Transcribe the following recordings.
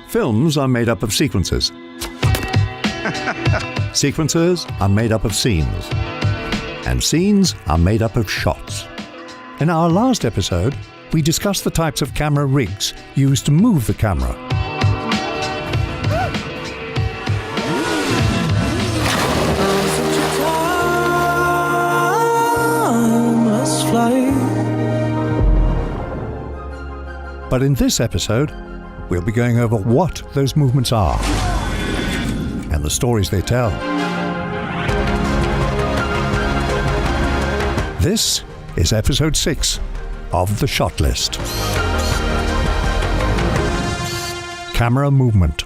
Films are made up of sequences. Sequences are made up of scenes. And scenes are made up of shots. In our last episode, we discussed the types of camera rigs used to move the camera. But in this episode, we'll be going over what those movements are and the stories they tell. This is episode 6 of the Shot List. Camera movement.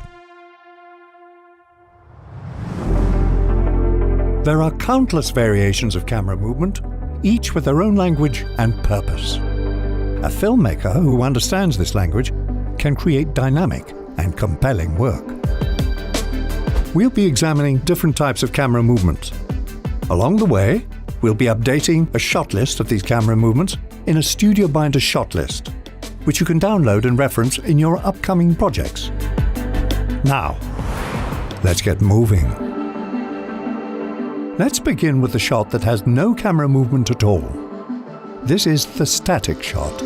There are countless variations of camera movement, each with their own language and purpose. A filmmaker who understands this language can create dynamic and compelling work. We'll be examining different types of camera movements. Along the way, we'll be updating a shot list of these camera movements in a Studio Binder shot list, which you can download and reference in your upcoming projects. Now, let's get moving. Let's begin with the shot that has no camera movement at all. This is the static shot.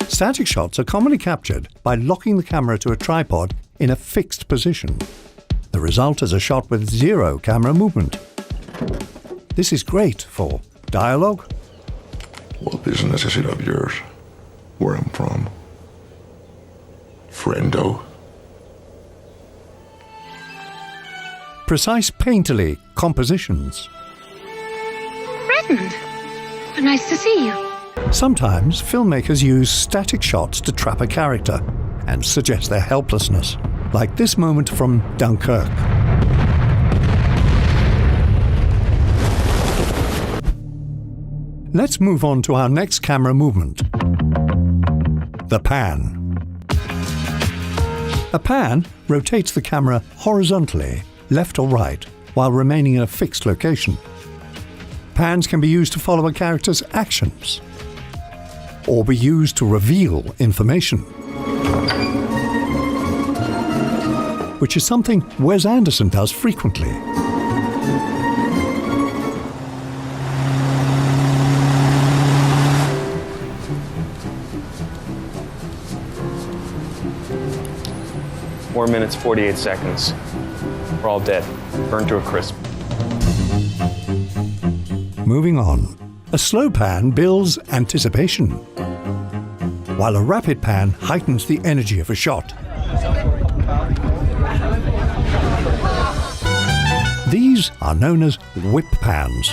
Static shots are commonly captured by locking the camera to a tripod in a fixed position. The result is a shot with zero camera movement. This is great for dialogue. What business is it of yours? Where I'm from? Friendo? Precise painterly compositions. Redmond, nice to see you. Sometimes filmmakers use static shots to trap a character and suggest their helplessness, like this moment from Dunkirk. Let's move on to our next camera movement. The pan. A pan rotates the camera horizontally, left or right, while remaining in a fixed location. Pans can be used to follow a character's actions, or be used to reveal information, which is something Wes Anderson does frequently. Four minutes, 48 seconds. We're all dead, burned to a crisp. Moving on. A slow pan builds anticipation, while a rapid pan heightens the energy of a shot. These are known as whip pans.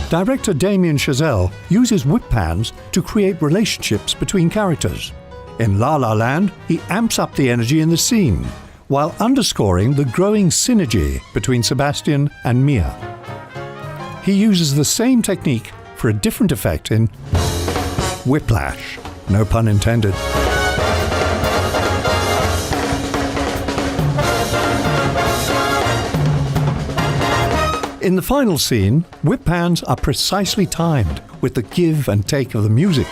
Director Damien Chazelle uses whip pans to create relationships between characters. In La La Land, he amps up the energy in the scene, while underscoring the growing synergy between Sebastian and Mia. He uses the same technique for a different effect in Whiplash, no pun intended. In the final scene, whip pans are precisely timed with the give and take of the music.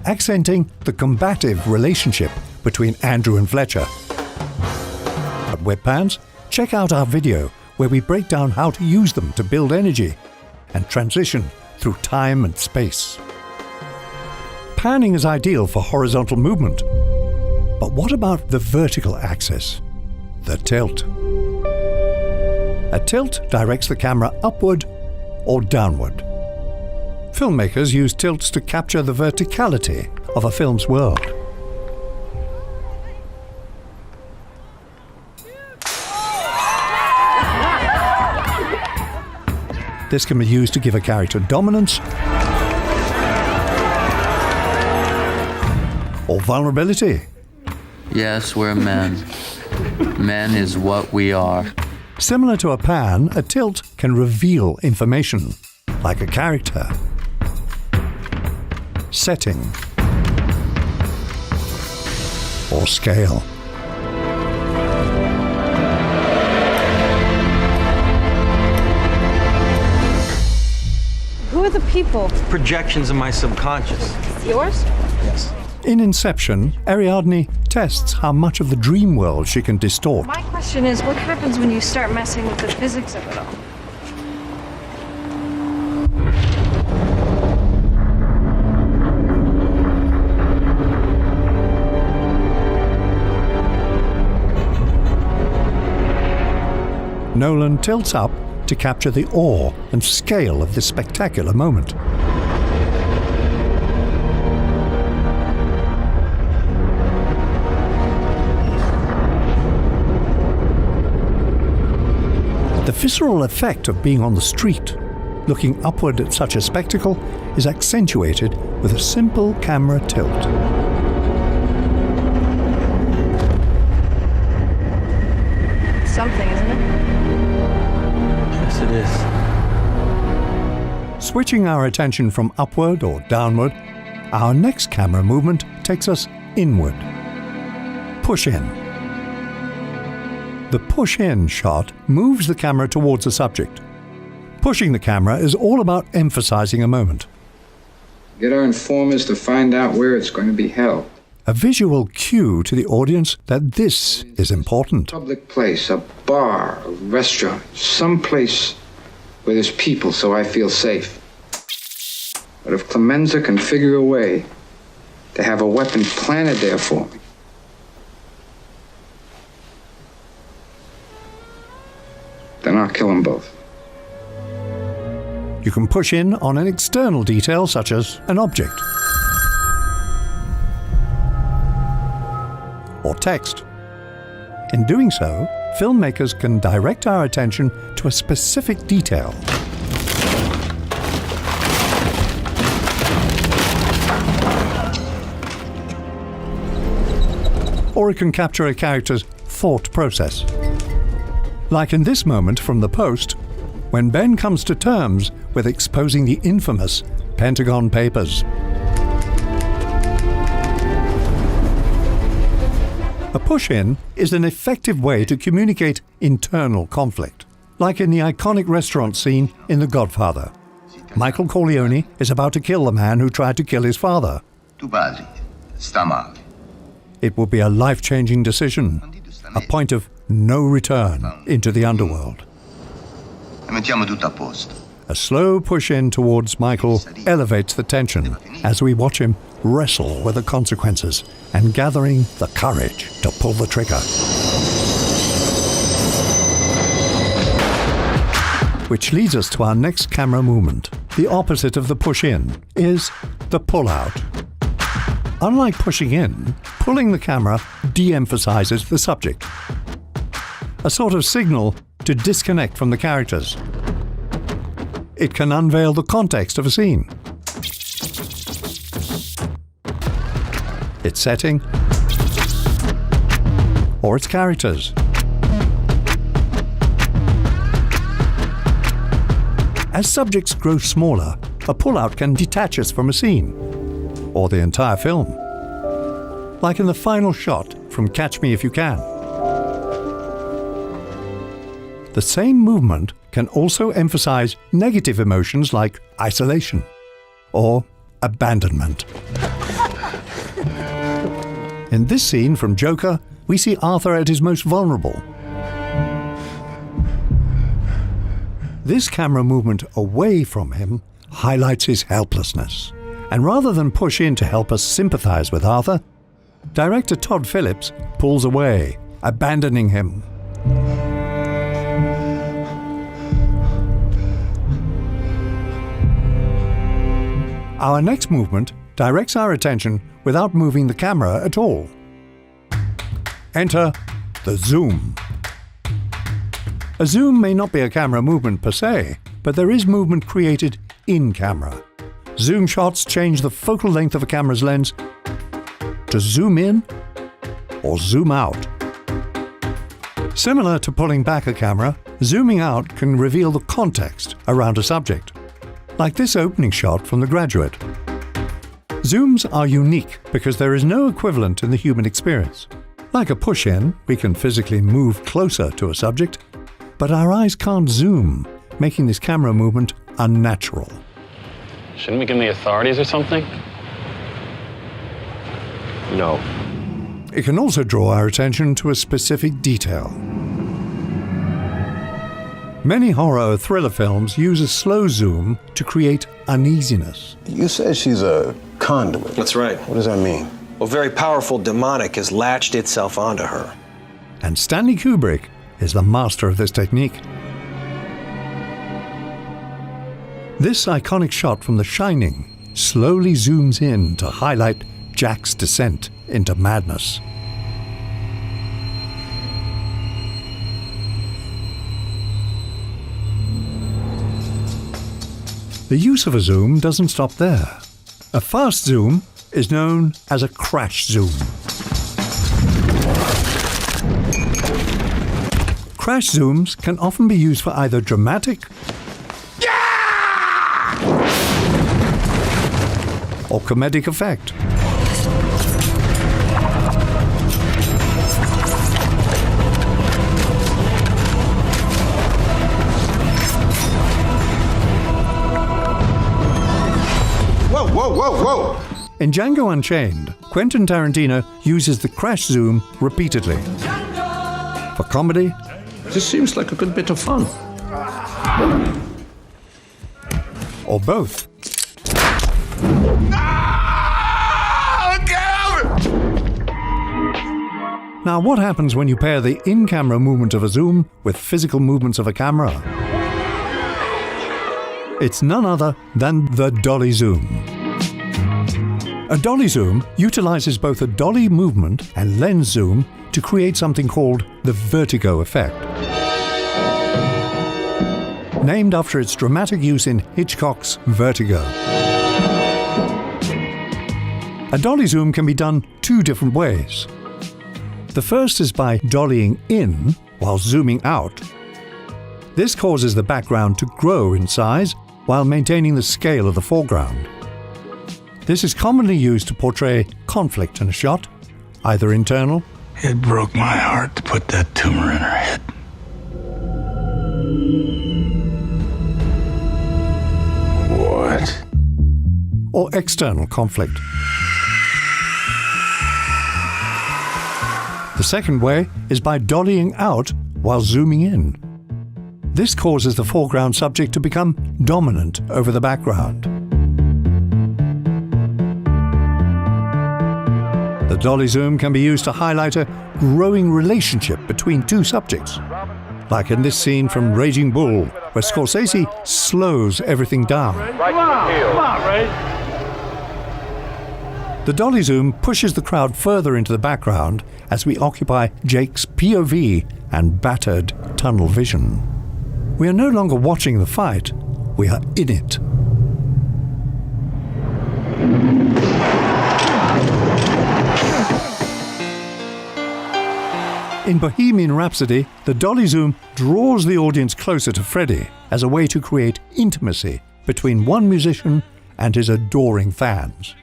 Accenting the combative relationship between Andrew and Fletcher. At whip pans, check out our video where we break down how to use them to build energy and transition through time and space. Panning is ideal for horizontal movement. But what about the vertical axis? The tilt. A tilt directs the camera upward or downward. Filmmakers use tilts to capture the verticality of a film's world. This can be used to give a character dominance or vulnerability. Yes, we're men. Men is what we are. Similar to a pan, a tilt can reveal information, like a character. Setting. or scale. Who are the people? Projections of my subconscious. Yours? Yes. In Inception, Ariadne tests how much of the dream world she can distort. My question is, what happens when you start messing with the physics of it all? Nolan tilts up to capture the awe and scale of this spectacular moment. The visceral effect of being on the street, looking upward at such a spectacle, is accentuated with a simple camera tilt. Something, isn't it? Yes, it is. Switching our attention from upward or downward, our next camera movement takes us inward. Push in. The push-in shot moves the camera towards the subject. Pushing the camera is all about emphasizing a moment. Get our informers to find out where it's going to be held. A visual cue to the audience that this is important. Public place, a bar, a restaurant, some place where there's people so I feel safe. But if Clemenza can figure a way to have a weapon planted there for me, then I'll kill them both. You can push in on an external detail such as an object or text. In doing so, filmmakers can direct our attention to a specific detail. Or it can capture a character's thought process. Like in this moment from The Post, when Ben comes to terms with exposing the infamous Pentagon Papers. A push-in is an effective way to communicate internal conflict, like in the iconic restaurant scene in The Godfather. Michael Corleone is about to kill the man who tried to kill his father. Tu padre sta male. It will be a life-changing decision, a point of no return into the underworld. E mettiamo tutto a posto. A slow push-in towards Michael elevates the tension as we watch him wrestle with the consequences and gathering the courage to pull the trigger. Which leads us to our next camera movement. The opposite of the push-in is the pull-out. Unlike pushing in, pulling the camera de-emphasizes the subject. A sort of signal to disconnect from the characters. It can unveil the context of a scene, its setting, or its characters. As subjects grow smaller, a pull-out can detach us from a scene, or the entire film. Like in the final shot from Catch Me If You Can. The same movement can also emphasize negative emotions like isolation or abandonment. In this scene from Joker, we see Arthur at his most vulnerable. This camera movement away from him highlights his helplessness. And rather than push in to help us sympathize with Arthur, director Todd Phillips pulls away, abandoning him. Our next movement directs our attention without moving the camera at all. Enter the zoom. A zoom may not be a camera movement per se, but there is movement created in camera. Zoom shots change the focal length of a camera's lens to zoom in or zoom out. Similar to pulling back a camera, zooming out can reveal the context around a subject, like this opening shot from The Graduate. Zooms are unique because there is no equivalent in the human experience. Like a push-in, we can physically move closer to a subject, but our eyes can't zoom, making this camera movement unnatural. Shouldn't we give them the authorities or something? No. It can also draw our attention to a specific detail. Many horror or thriller films use a slow zoom to create uneasiness. You said she's a conduit. That's right. What does that mean? A very powerful demonic has latched itself onto her. And Stanley Kubrick is the master of this technique. This iconic shot from The Shining slowly zooms in to highlight Jack's descent into madness. The use of a zoom doesn't stop there. A fast zoom is known as a crash zoom. Crash zooms can often be used for either dramatic or comedic effect. Whoa! In Django Unchained, Quentin Tarantino uses the crash zoom repeatedly. For comedy, This seems like a good bit of fun. or both. Now, what happens when you pair the in-camera movement of a zoom with physical movements of a camera? It's none other than the dolly zoom. A dolly zoom utilizes both a dolly movement and lens zoom to create something called the vertigo effect. Named after its dramatic use in Hitchcock's Vertigo. A dolly zoom can be done two different ways. The first is by dollying in while zooming out. This causes the background to grow in size while maintaining the scale of the foreground. This is commonly used to portray conflict in a shot, either internal It broke my heart to put that tumor in her head. What? or external conflict. The second way is by dollying out while zooming in. This causes the foreground subject to become dominant over the background. The dolly zoom can be used to highlight a growing relationship between two subjects, like in this scene from Raging Bull, where Scorsese slows everything down. Come on, Ray. The dolly zoom pushes the crowd further into the background as we occupy Jake's POV and battered tunnel vision. We are no longer watching the fight, we are in it. In Bohemian Rhapsody, the dolly zoom draws the audience closer to Freddie as a way to create intimacy between one musician and his adoring fans.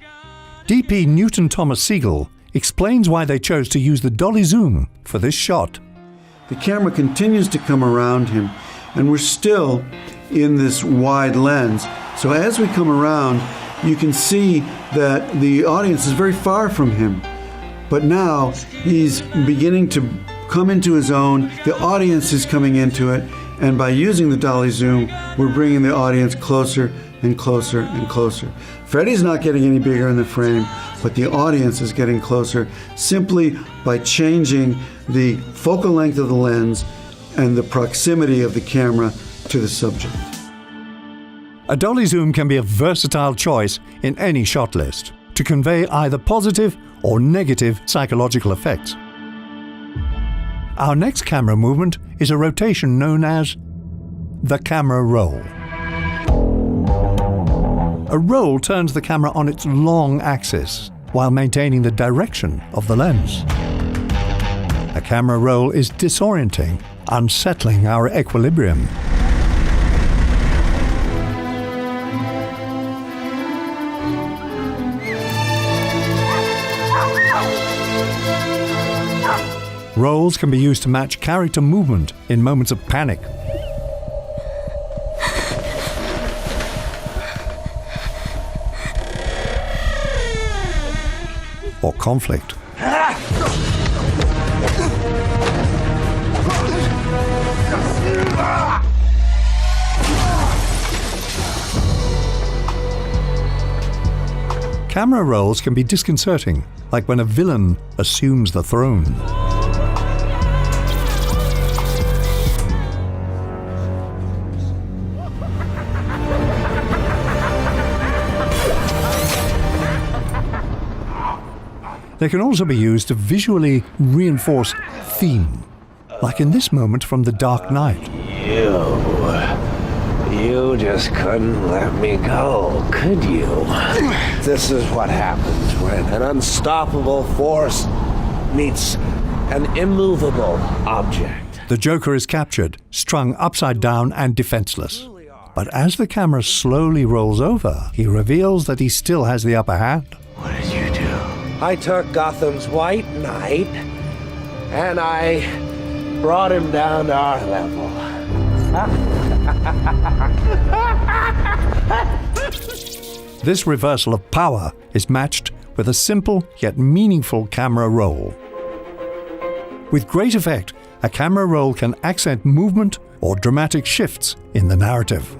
DP Newton Thomas Siegel explains why they chose to use the dolly zoom for this shot. The camera continues to come around him, and we're still in this wide lens. So as we come around, you can see that the audience is very far from him. But now he's beginning to come into his own, the audience is coming into it, and by using the dolly zoom, we're bringing the audience closer and closer and closer. Freddie's not getting any bigger in the frame, but the audience is getting closer simply by changing the focal length of the lens and the proximity of the camera to the subject. A dolly zoom can be a versatile choice in any shot list to convey either positive or negative psychological effects. Our next camera movement is a rotation known as the camera roll. A roll turns the camera on its long axis while maintaining the direction of the lens. A camera roll is disorienting, unsettling our equilibrium. Rolls can be used to match character movement in moments of panic. Or conflict. Camera rolls can be disconcerting, like when a villain assumes the throne. They can also be used to visually reinforce theme, like in this moment from The Dark Knight. You just couldn't let me go, could you? This is what happens when an unstoppable force meets an immovable object. The Joker is captured, strung upside down and defenseless. But as the camera slowly rolls over, he reveals that he still has the upper hand. What did you do? I took Gotham's White Knight and I brought him down to our level. This reversal of power is matched with a simple yet meaningful camera roll. With great effect, a camera roll can accent movement or dramatic shifts in the narrative.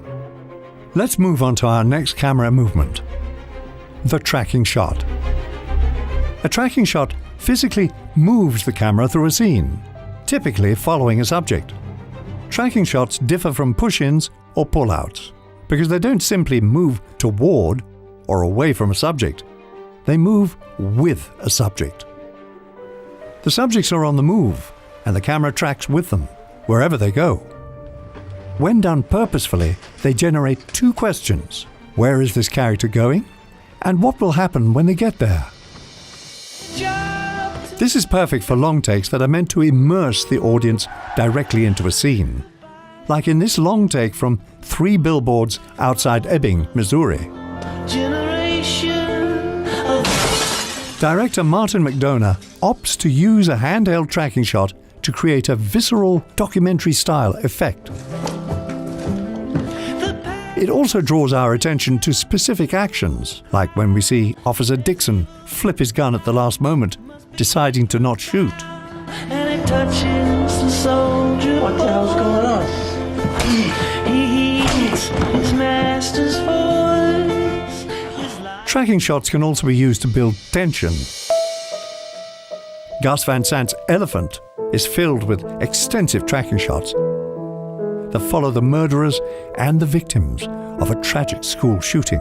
Let's move on to our next camera movement, the tracking shot. A tracking shot physically moves the camera through a scene, typically following a subject. Tracking shots differ from push-ins or pull-outs because they don't simply move toward or away from a subject. They move with a subject. The subjects are on the move, and the camera tracks with them, wherever they go. When done purposefully, they generate two questions. Where is this character going? And what will happen when they get there? This is perfect for long takes that are meant to immerse the audience directly into a scene. Like in this long take from 3 billboards outside Ebbing, Missouri. Director Martin McDonough opts to use a handheld tracking shot to create a visceral documentary-style effect. It also draws our attention to specific actions, like when we see Officer Dixon flip his gun at the last moment, deciding to not shoot. And it touches the soldier. What the hell's going on? He heeds his master's voice. Tracking shots can also be used to build tension. Gus Van Sant's Elephant is filled with extensive tracking shots that follow the murderers and the victims of a tragic school shooting.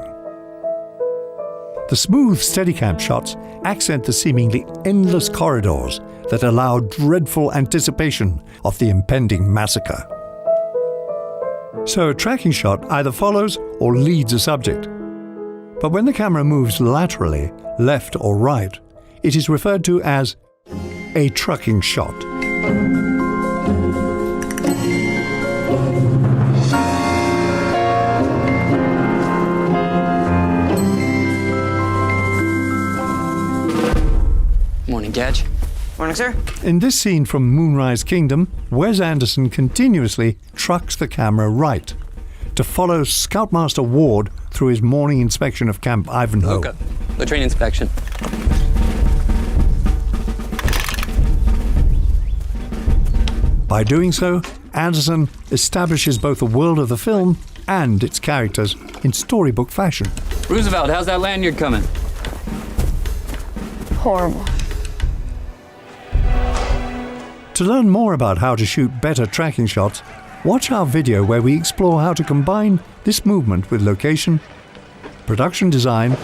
The smooth Steadicam shots accent the seemingly endless corridors that allow dreadful anticipation of the impending massacre. So a tracking shot either follows or leads a subject. But when the camera moves laterally, left or right, it is referred to as a trucking shot. Morning, Judge. Morning, sir. In this scene from Moonrise Kingdom, Wes Anderson continuously trucks the camera right to follow Scoutmaster Ward through his morning inspection of Camp Ivanhoe. Okay. Latrine inspection. By doing so, Anderson establishes both the world of the film and its characters in storybook fashion. Roosevelt, how's that lanyard coming? Horrible. To learn more about how to shoot better tracking shots, watch our video where we explore how to combine this movement with location, production design,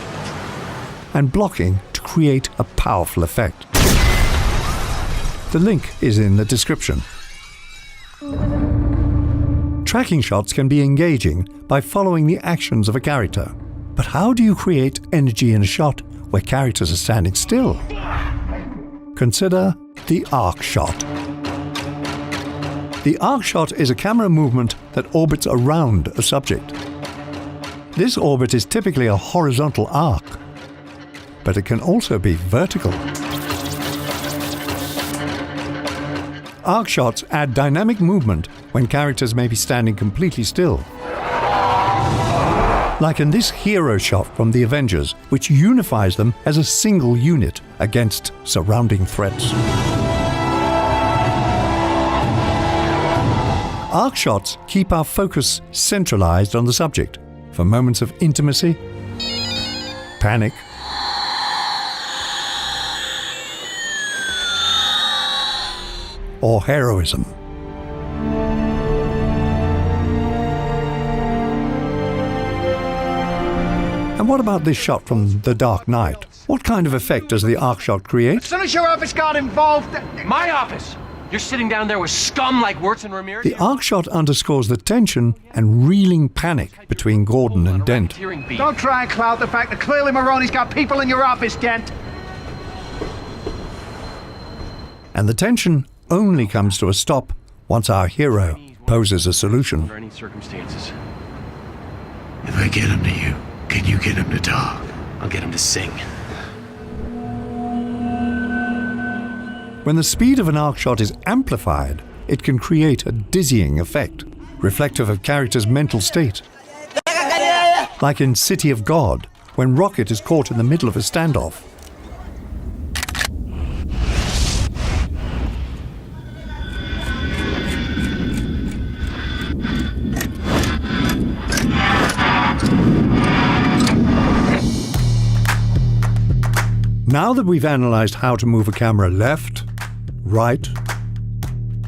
and blocking to create a powerful effect. The link is in the description. Tracking shots can be engaging by following the actions of a character. But how do you create energy in a shot where characters are standing still? Consider the arc shot. The arc shot is a camera movement that orbits around a subject. This orbit is typically a horizontal arc, but it can also be vertical. Arc shots add dynamic movement when characters may be standing completely still. Like in this hero shot from the Avengers, which unifies them as a single unit against surrounding threats. Arc shots keep our focus centralized on the subject for moments of intimacy, panic, or heroism. And what about this shot from The Dark Knight? What kind of effect does the arc shot create? As soon as your office got involved... My office? You're sitting down there with scum like Wirtz and Ramirez? The arc shot underscores the tension and reeling panic between Gordon and Dent. Don't try and cloud the fact that clearly Maroni's got people in your office, Dent. And the tension only comes to a stop once our hero poses a solution. Under any circumstances. If I get him to you, can you get him to talk? I'll get him to sing. When the speed of an arc shot is amplified, it can create a dizzying effect, reflective of characters' mental state. Like in City of God, when Rocket is caught in the middle of a standoff. Now that we've analyzed how to move a camera left, right,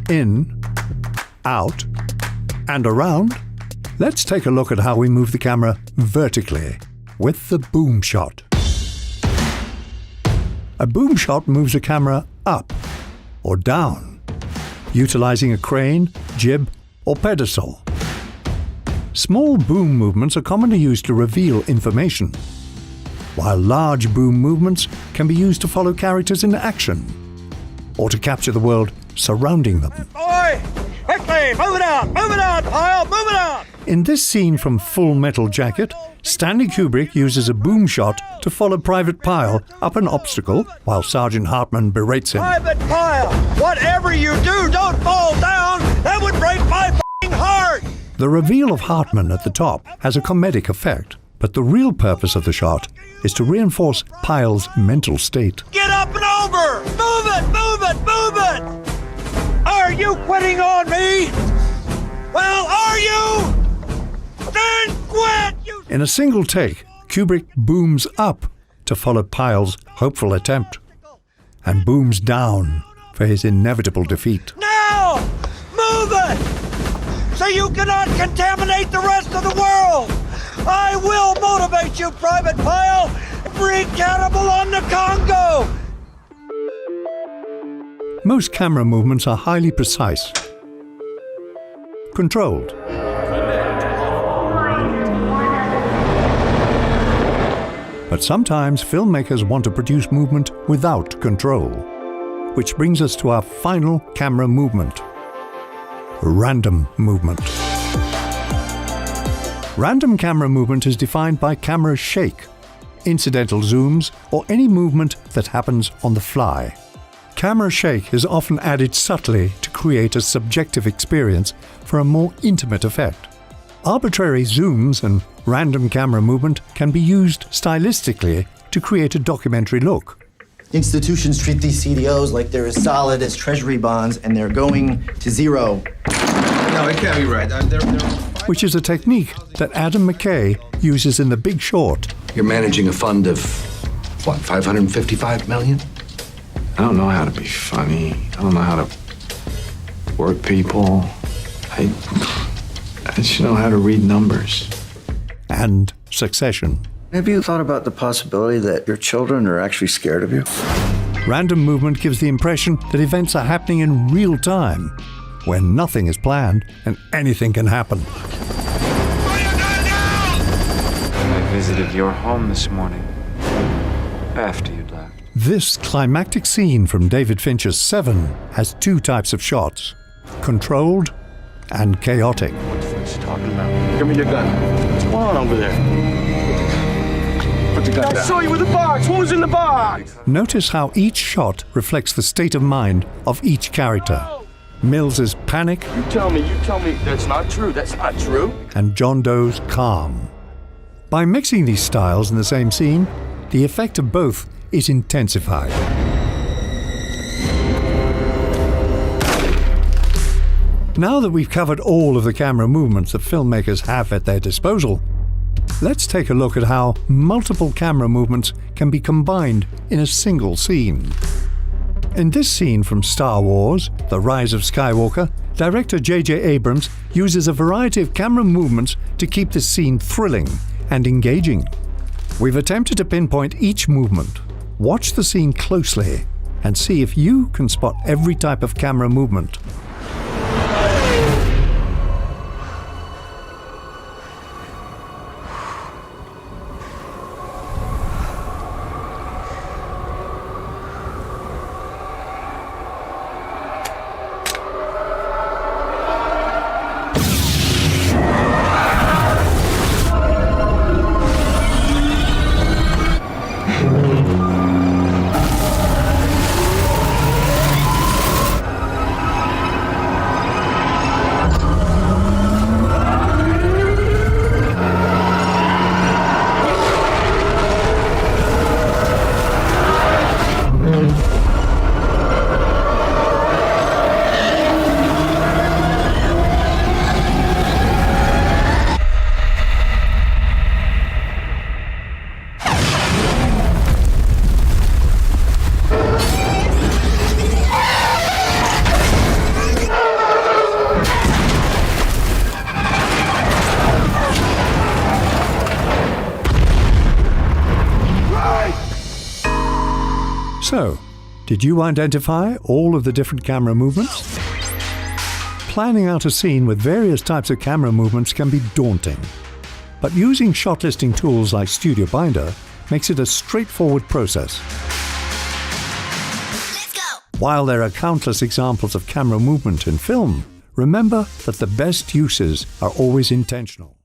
in, out, and around, let's take a look at how we move the camera vertically with the boom shot. A boom shot moves a camera up or down, utilizing a crane, jib, or pedestal. Small boom movements are commonly used to reveal information, while large boom movements can be used to follow characters in action or to capture the world surrounding them. Boy! Quickly! Move it out! Move it out, Pyle! Move it out! In this scene from Full Metal Jacket, Stanley Kubrick uses a boom shot to follow Private Pyle up an obstacle while Sergeant Hartman berates him. Private Pyle! Whatever you do, don't fall down! That would break my f***ing heart! The reveal of Hartman at the top has a comedic effect, but the real purpose of the shot is to reinforce Pyle's mental state. Get up and over! Move it! Move it! Move it! Are you quitting on me? Well, are you? Then quit! You... In a single take, Kubrick booms up to follow Pyle's hopeful attempt, and booms down for his inevitable defeat. Now! Move it! So you cannot contaminate the rest of the world! I will motivate you, Private Pyle! Free cannibal on the Congo! Most camera movements are highly precise, controlled. But sometimes filmmakers want to produce movement without control, which brings us to our final camera movement: random movement. Random camera movement is defined by camera shake, incidental zooms, or any movement that happens on the fly. Camera shake is often added subtly to create a subjective experience for a more intimate effect. Arbitrary zooms and random camera movement can be used stylistically to create a documentary look. Institutions treat these CDOs like they're as solid as treasury bonds and they're going to zero. No, it can't be right. Which is a technique that Adam McKay uses in The Big Short. You're managing a fund of, what, 555 million? I don't know how to be funny. I don't know how to work people. I just know how to read numbers. And Succession. Have you thought about the possibility that your children are actually scared of you? Random movement gives the impression that events are happening in real time, when nothing is planned and anything can happen. I visited your home this morning, after you'd left. This climactic scene from David Fincher's Seven has two types of shots: controlled and chaotic. What's he talking about? Give me your gun. What's going on over there? Put the gun down. I saw you with the box. What was in the box? Notice how each shot reflects the state of mind of each character. Mills's panic, You tell me that's not true. That's not true. and John Doe's calm. By mixing these styles in the same scene, the effect of both is intensified. Now that we've covered all of the camera movements that filmmakers have at their disposal, let's take a look at how multiple camera movements can be combined in a single scene. In this scene from Star Wars: The Rise of Skywalker, director J.J. Abrams uses a variety of camera movements to keep the scene thrilling and engaging. We've attempted to pinpoint each movement. Watch the scene closely and see if you can spot every type of camera movement. So, did you identify all of the different camera movements? Planning out a scene with various types of camera movements can be daunting, but using shot listing tools like Studio Binder makes it a straightforward process. While there are countless examples of camera movement in film, remember that the best uses are always intentional.